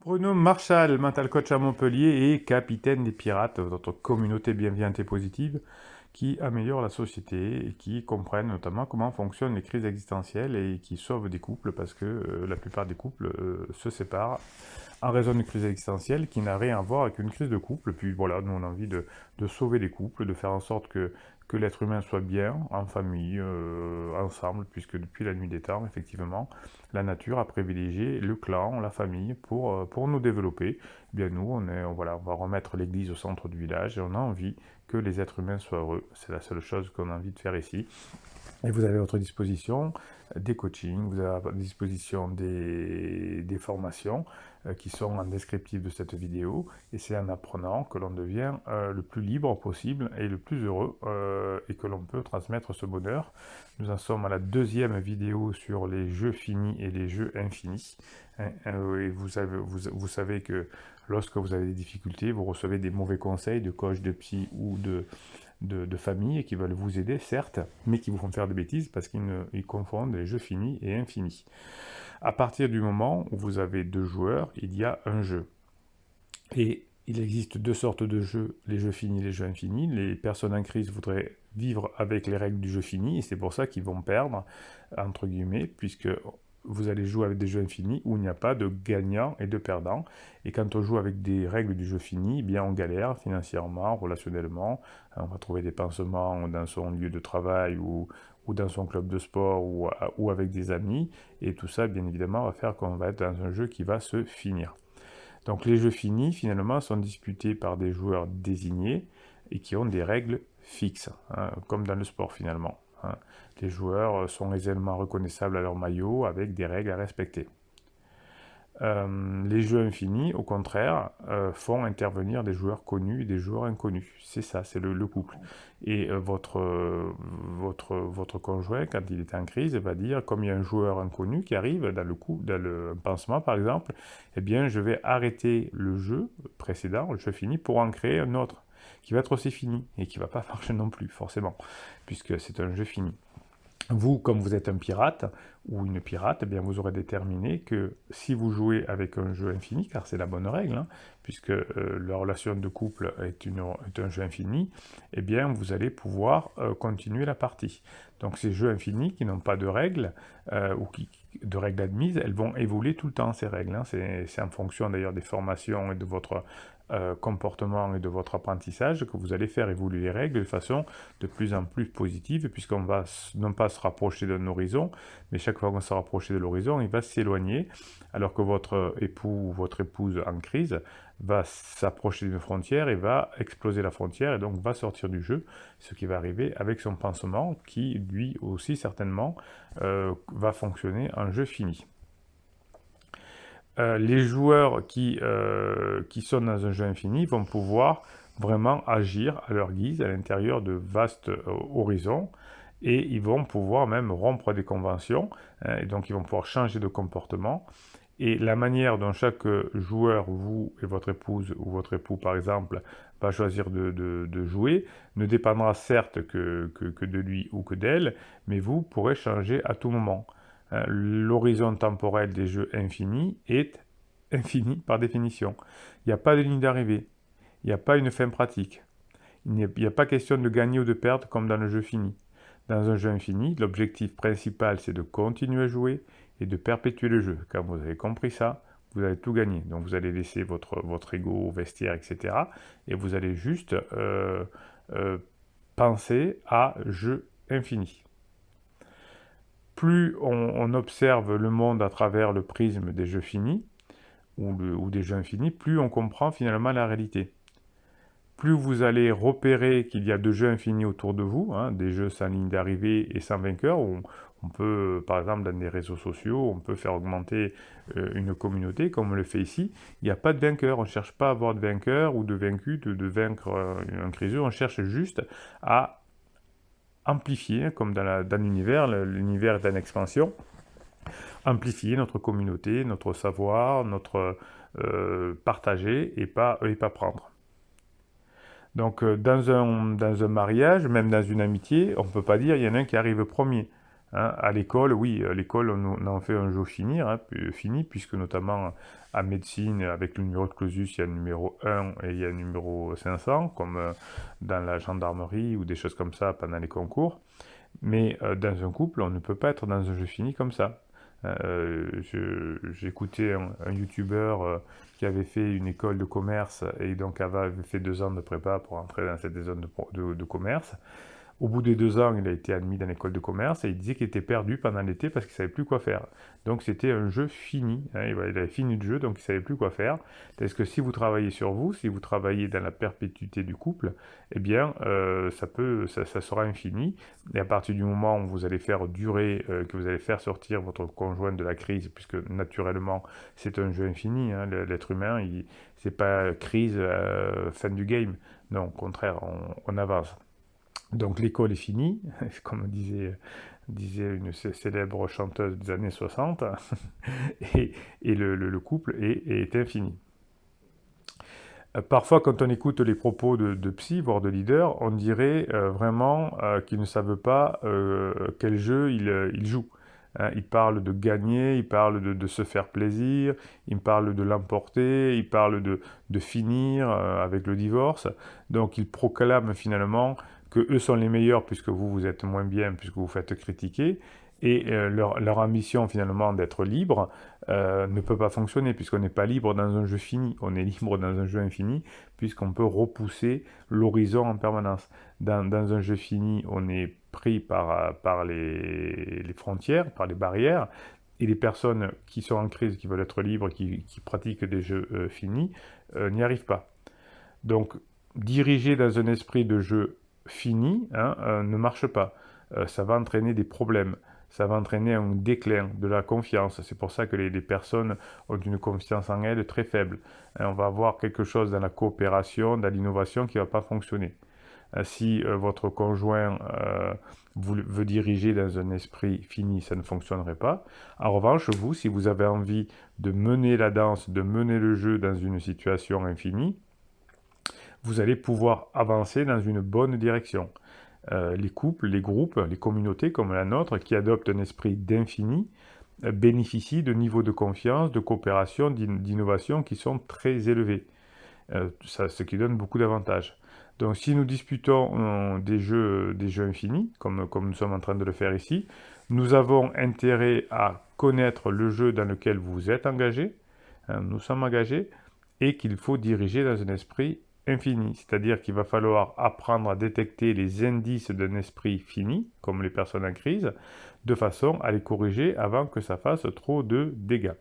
Bruno Marchal, mental coach à Montpellier et capitaine des pirates, notre communauté bienveillante et positive qui améliore la société et qui comprennent notamment comment fonctionnent les crises existentielles et qui sauvent des couples parce que la plupart des couples se séparent en raison d'une crise existentielle qui n'a rien à voir avec une crise de couple. Puis voilà, nous on a envie de sauver les couples, de faire en sorte que l'être humain soit bien, en famille, ensemble, puisque depuis la nuit des temps, effectivement, la nature a privilégié le clan, la famille, pour nous développer. Eh bien nous, voilà, on va remettre l'église au centre du village et on a envie que les êtres humains soient heureux. C'est la seule chose qu'on a envie de faire ici. Et vous avez à votre disposition des coachings, vous avez à votre disposition des formations qui sont en descriptif de cette vidéo. Et c'est en apprenant que l'on devient le plus libre possible et le plus heureux et que l'on peut transmettre ce bonheur. Nous en sommes à la deuxième vidéo sur les jeux finis et les jeux infinis. Et vous savez que lorsque vous avez des difficultés, vous recevez des mauvais conseils de coach, de psy ou de famille qui veulent vous aider, certes, mais qui vous font faire des bêtises parce qu'ils confondent les jeux finis et infinis. À partir du moment où vous avez deux joueurs, il y a un jeu. Et il existe deux sortes de jeux, les jeux finis et les jeux infinis. Les personnes en crise voudraient vivre avec les règles du jeu fini, et c'est pour ça qu'ils vont perdre, entre guillemets, puisque vous allez jouer avec des jeux infinis où il n'y a pas de gagnant et de perdant. Et quand on joue avec des règles du jeu fini, eh bien on galère financièrement, relationnellement. On va trouver des pansements dans son lieu de travail ou dans son club de sport ou avec des amis. Et tout ça, bien évidemment, va faire qu'on va être dans un jeu qui va se finir. Donc les jeux finis, finalement, sont disputés par des joueurs désignés et qui ont des règles fixes, hein, comme dans le sport finalement. Hein. Les joueurs sont aisément reconnaissables à leur maillot avec des règles à respecter. Les jeux infinis, au contraire, font intervenir des joueurs connus et des joueurs inconnus. C'est ça, c'est le couple. Et votre conjoint, quand il est en crise, va dire, comme il y a un joueur inconnu qui arrive dans le pansement par exemple, eh bien je vais arrêter le jeu précédent, le jeu fini, pour en créer un autre, qui va être aussi fini, et qui ne va pas marcher non plus, forcément, puisque c'est un jeu fini. Vous, comme vous êtes un pirate ou une pirate, eh bien vous aurez déterminé que si vous jouez avec un jeu infini, car c'est la bonne règle, hein, puisque la relation de couple est un jeu infini, eh bien vous allez pouvoir continuer la partie. Donc ces jeux infinis qui n'ont pas de règles, de règles admises, elles vont évoluer tout le temps, ces règles. Hein. C'est en fonction d'ailleurs des formations et de votre comportement et de votre apprentissage que vous allez faire évoluer les règles de façon de plus en plus positive, puisqu'on va non pas se rapprocher d'un horizon, mais chaque fois qu'on se rapproche de l'horizon, il va s'éloigner, alors que votre époux ou votre épouse en crise va s'approcher d'une frontière et va exploser la frontière et donc va sortir du jeu, ce qui va arriver avec son pansement qui lui aussi certainement va fonctionner en jeu fini. Les joueurs qui sont dans un jeu infini vont pouvoir vraiment agir à leur guise à l'intérieur de vastes horizons et ils vont pouvoir même rompre des conventions, hein, et donc ils vont pouvoir changer de comportement. Et la manière dont chaque joueur, vous et votre épouse ou votre époux par exemple, va choisir de jouer ne dépendra certes que de lui ou que d'elle, mais vous pourrez changer à tout moment. L'horizon temporel des jeux infinis est infini par définition. Il n'y a pas de ligne d'arrivée, il n'y a pas une fin pratique. Il n'y a pas question de gagner ou de perdre comme dans le jeu fini. Dans un jeu infini, l'objectif principal c'est de continuer à jouer et de perpétuer le jeu. Quand vous avez compris ça, vous allez tout gagner. Donc vous allez laisser votre ego au vestiaire, etc. Et vous allez juste penser à jeu infini. Plus on observe le monde à travers le prisme des jeux finis, ou des jeux infinis, plus on comprend finalement la réalité. Plus vous allez repérer qu'il y a de jeux infinis autour de vous, hein, des jeux sans ligne d'arrivée et sans vainqueur, on peut, par exemple, dans des réseaux sociaux, on peut faire augmenter une communauté, comme on le fait ici. Il n'y a pas de vainqueur, on ne cherche pas à avoir de vainqueur ou de vaincu, de vaincre un criseux, on cherche juste à amplifier, comme dans l'univers est en expansion, amplifier notre communauté, notre savoir, notre partager et pas prendre. Donc dans un mariage, même dans une amitié, on ne peut pas dire il y en a un qui arrive premier. Hein. À l'école, oui, à l'école, on en fait un jeu fini, hein, fini, puisque notamment en médecine, avec le numéro de Clausus, il y a le numéro 1 et il y a le numéro 500, comme dans la gendarmerie ou des choses comme ça pendant les concours. Mais dans un couple, on ne peut pas être dans un jeu fini comme ça. J'écoutais un youtubeur qui avait fait une école de commerce et donc avait fait 2 ans de prépa pour entrer dans cette zone de commerce. Au bout des 2 ans, il a été admis dans l'école de commerce et il disait qu'il était perdu pendant l'été parce qu'il ne savait plus quoi faire. Donc c'était un jeu fini. Hein, il avait fini le jeu, donc il ne savait plus quoi faire. Est-ce que si vous travaillez sur vous, si vous travaillez dans la perpétuité du couple, eh bien, ça sera infini. Et à partir du moment où vous allez faire durer, que vous allez faire sortir votre conjoint de la crise, puisque naturellement c'est un jeu infini, hein, l'être humain, c'est pas crise, fin du game. Non, au contraire, on avance. Donc l'école est finie, comme disait une célèbre chanteuse des années 60, et le couple est infini. Parfois, quand on écoute les propos de psy, voire de leader, on dirait vraiment qu'ils ne savent pas quel jeu ils jouent. Hein, ils parlent de gagner, ils parlent de se faire plaisir, ils parlent de l'emporter, ils parlent de finir avec le divorce. Donc ils proclament finalement que eux sont les meilleurs puisque vous êtes moins bien, puisque vous faites critiquer. Et leur ambition finalement d'être libre ne peut pas fonctionner puisqu'on n'est pas libre dans un jeu fini, on est libre dans un jeu infini puisqu'on peut repousser l'horizon en permanence. Dans un jeu fini, on est pris par les frontières, par les barrières, et les personnes qui sont en crise, qui veulent être libres, qui pratiquent des jeux finis, n'y arrivent pas. Donc, diriger dans un esprit de jeu fini hein, ne marche pas. Ça va entraîner des problèmes. Ça va entraîner un déclin de la confiance. C'est pour ça que les personnes ont une confiance en elles très faible. On va avoir quelque chose dans la coopération, dans l'innovation qui ne va pas fonctionner. Si votre conjoint veut diriger dans un esprit fini, ça ne fonctionnerait pas. En revanche, vous, si vous avez envie de mener la danse, de mener le jeu dans une situation infinie, vous allez pouvoir avancer dans une bonne direction. Les couples, les groupes, les communautés comme la nôtre qui adoptent un esprit d'infini bénéficient de niveaux de confiance, de coopération, d'innovation qui sont très élevés, ce qui donne beaucoup d'avantages. Donc si nous disputons des jeux infinis, comme nous sommes en train de le faire ici, nous avons intérêt à connaître le jeu dans lequel vous êtes engagé, hein, nous sommes engagés, et qu'il faut diriger dans un esprit infini, c'est-à-dire qu'il va falloir apprendre à détecter les indices d'un esprit fini, comme les personnes en crise, de façon à les corriger avant que ça fasse trop de dégâts.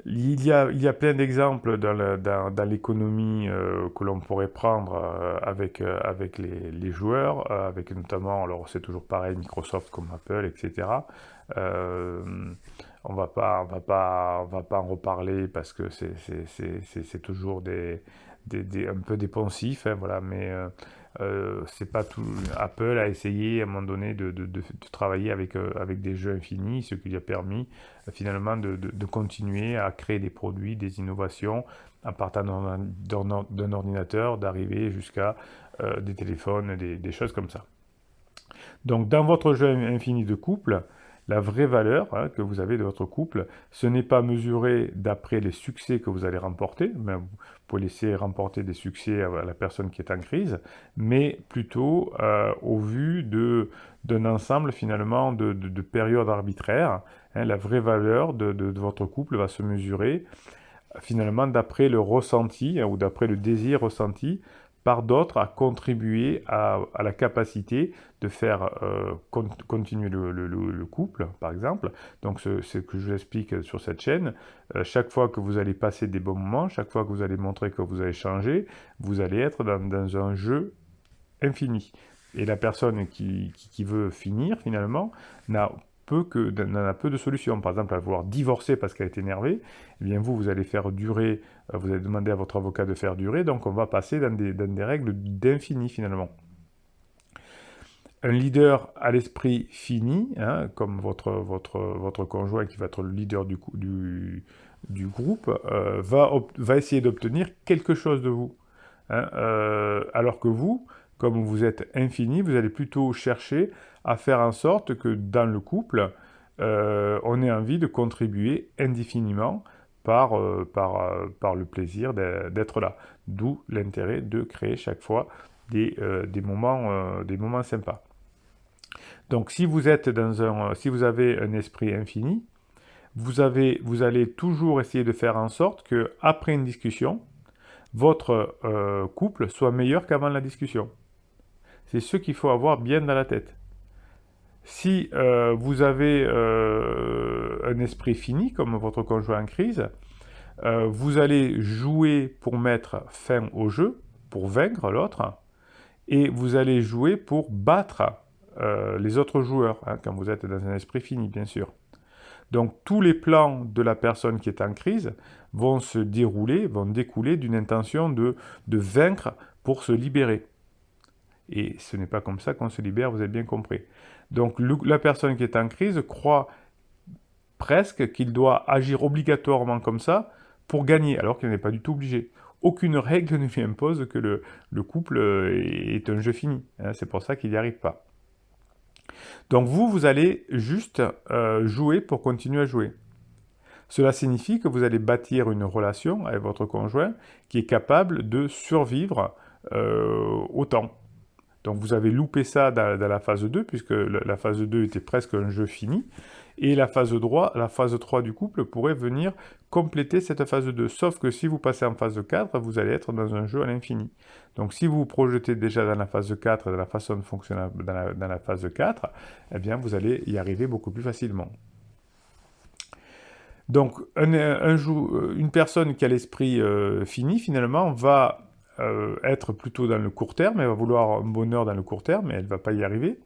Il y a plein d'exemples dans l'économie que l'on pourrait prendre avec les joueurs, avec notamment, alors c'est toujours pareil, Microsoft comme Apple, etc. Euh, on va pas en reparler parce que c'est toujours un peu des poncifs, hein, voilà, mais c'est pas tout. Apple a essayé à un moment donné de travailler avec des jeux infinis, ce qui lui a permis finalement de continuer à créer des produits, des innovations, en partant d'un ordinateur, d'arriver jusqu'à des téléphones, des choses comme ça. Donc dans votre jeu infini de couple, la vraie valeur hein, que vous avez de votre couple, ce n'est pas mesuré d'après les succès que vous allez remporter, mais vous pouvez laisser remporter des succès à la personne qui est en crise, mais plutôt au vu d'un ensemble finalement de périodes arbitraires. Hein, la vraie valeur de votre couple va se mesurer finalement d'après le ressenti hein, ou d'après le désir ressenti par d'autres à contribuer à la capacité de faire continuer le couple, par exemple. Donc, ce que je vous explique sur cette chaîne, chaque fois que vous allez passer des bons moments, chaque fois que vous allez montrer que vous allez changer, vous allez être dans un jeu infini. Et la personne qui veut finir, finalement, n'en a peu de solutions. Par exemple, à vouloir divorcer parce qu'elle est énervée, eh bien vous allez faire durer, vous allez demander à votre avocat de faire durer, donc on va passer dans des règles d'infini finalement. Un leader à l'esprit fini, hein, comme votre conjoint qui va être le leader du groupe, va essayer d'obtenir quelque chose de vous. Hein, alors que vous, comme vous êtes infini, vous allez plutôt chercher à faire en sorte que dans le couple, on ait envie de contribuer indéfiniment par le plaisir d'être là. D'où l'intérêt de créer chaque fois des moments sympas. Donc si vous avez un esprit infini, vous allez toujours essayer de faire en sorte que après une discussion, votre couple soit meilleur qu'avant la discussion. C'est ce qu'il faut avoir bien dans la tête. Si vous avez un esprit fini, comme votre conjoint en crise, vous allez jouer pour mettre fin au jeu, pour vaincre l'autre, et vous allez jouer pour battre les autres joueurs, hein, quand vous êtes dans un esprit fini, bien sûr. Donc tous les plans de la personne qui est en crise vont découler d'une intention de vaincre pour se libérer. Et ce n'est pas comme ça qu'on se libère, vous avez bien compris. Donc la personne qui est en crise croit presque qu'il doit agir obligatoirement comme ça pour gagner, alors qu'il n'est pas du tout obligé. Aucune règle ne lui impose que le couple est un jeu fini. Hein, c'est pour ça qu'il n'y arrive pas. Donc vous allez juste jouer pour continuer à jouer. Cela signifie que vous allez bâtir une relation avec votre conjoint qui est capable de survivre au temps. Donc vous avez loupé ça dans la phase 2, puisque la phase 2 était presque un jeu fini. Et la phase 3 du couple pourrait venir compléter cette phase 2. Sauf que si vous passez en phase 4, vous allez être dans un jeu à l'infini. Donc si vous vous projetez déjà dans la phase 4 et dans la façon de fonctionner dans la phase 4, eh bien vous allez y arriver beaucoup plus facilement. Donc une personne qui a l'esprit fini, finalement, va être plutôt dans le court terme, elle va vouloir un bonheur dans le court terme, mais elle ne va pas y arriver.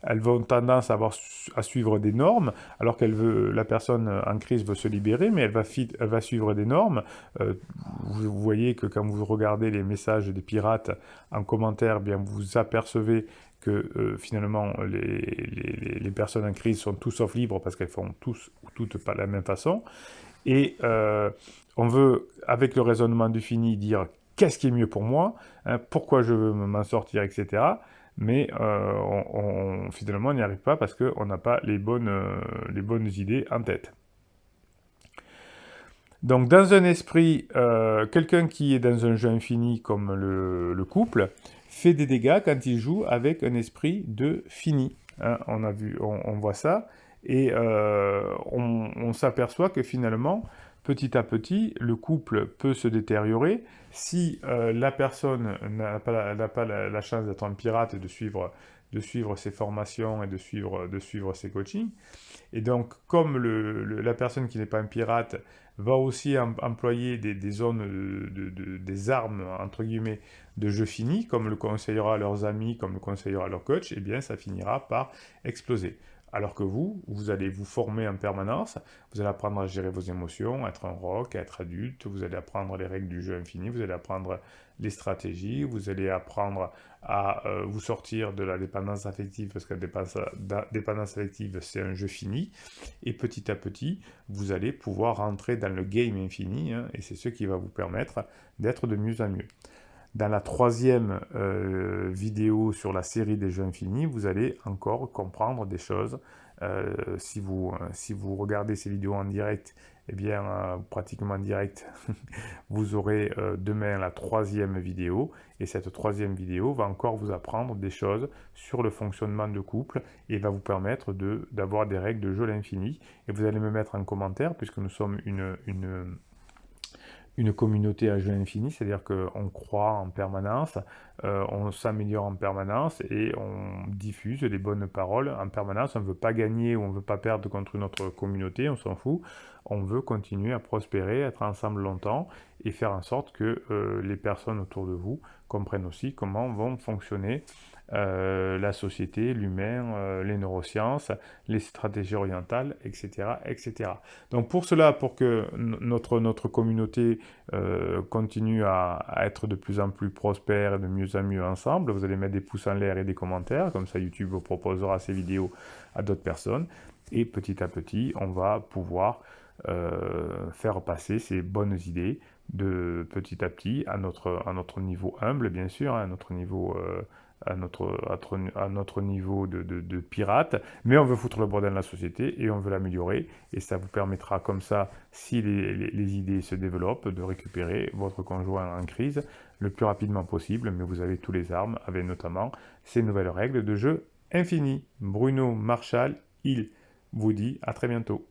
Elles vont tendance à suivre des normes, alors la personne en crise veut se libérer, mais elle va suivre des normes. Vous voyez que quand vous regardez les messages des pirates en commentaire, bien vous apercevez que finalement les personnes en crise sont tous sauf libres parce qu'elles font toutes pas de la même façon. Et on veut, avec le raisonnement du fini, dire qu'est-ce qui est mieux pour moi, hein, pourquoi je veux m'en sortir, etc. Mais finalement, on n'y arrive pas parce qu'on n'a pas les bonnes idées en tête. Donc, dans un esprit, quelqu'un qui est dans un jeu infini comme le couple fait des dégâts quand il joue avec un esprit de fini. Hein, on voit ça, et on s'aperçoit que finalement, petit à petit, le couple peut se détériorer si la personne n'a pas la chance d'être un pirate et de suivre ses formations et de suivre ses coachings. Et donc, comme la personne qui n'est pas un pirate va aussi employer des zones, des armes, entre guillemets, de jeu fini, comme le conseillera à leurs amis, comme le conseillera à leur coach, eh bien, ça finira par exploser. Alors que vous allez vous former en permanence, vous allez apprendre à gérer vos émotions, à être un rock, à être adulte, vous allez apprendre les règles du jeu infini, vous allez apprendre les stratégies, vous allez apprendre à vous sortir de la dépendance affective, parce que la dépendance affective, c'est un jeu fini, et petit à petit, vous allez pouvoir rentrer dans le game infini, hein, et c'est ce qui va vous permettre d'être de mieux en mieux. Dans la troisième vidéo sur la série des jeux infinis, vous allez encore comprendre des choses. Si vous regardez ces vidéos en direct, eh bien, pratiquement en direct, vous aurez demain la troisième vidéo. Et cette troisième vidéo va encore vous apprendre des choses sur le fonctionnement de couple et va vous permettre d'avoir des règles de jeu à l'infini. Et vous allez me mettre en commentaire, puisque nous sommes une communauté à jeu infini, c'est-à-dire qu'on croit en permanence, on s'améliore en permanence et on diffuse les bonnes paroles en permanence. On ne veut pas gagner ou on ne veut pas perdre contre une autre communauté, on s'en fout. On veut continuer à prospérer, être ensemble longtemps et faire en sorte que les personnes autour de vous comprennent aussi comment vont fonctionner la société, l'humain, les neurosciences, les stratégies orientales, etc., etc. Donc pour cela, pour que notre communauté continue à être de plus en plus prospère et de mieux en mieux ensemble, vous allez mettre des pouces en l'air et des commentaires, comme ça YouTube vous proposera ces vidéos à d'autres personnes, et petit à petit, on va pouvoir faire passer ces bonnes idées de petit à petit à notre niveau humble, bien sûr, à notre niveau à notre niveau de pirate, mais on veut foutre le bordel dans la société et on veut l'améliorer. Et ça vous permettra comme ça, si les idées se développent, de récupérer votre conjoint en crise le plus rapidement possible, mais vous avez tous les armes, avec notamment ces nouvelles règles de jeu infini. Bruno Marshall, il vous dit à très bientôt.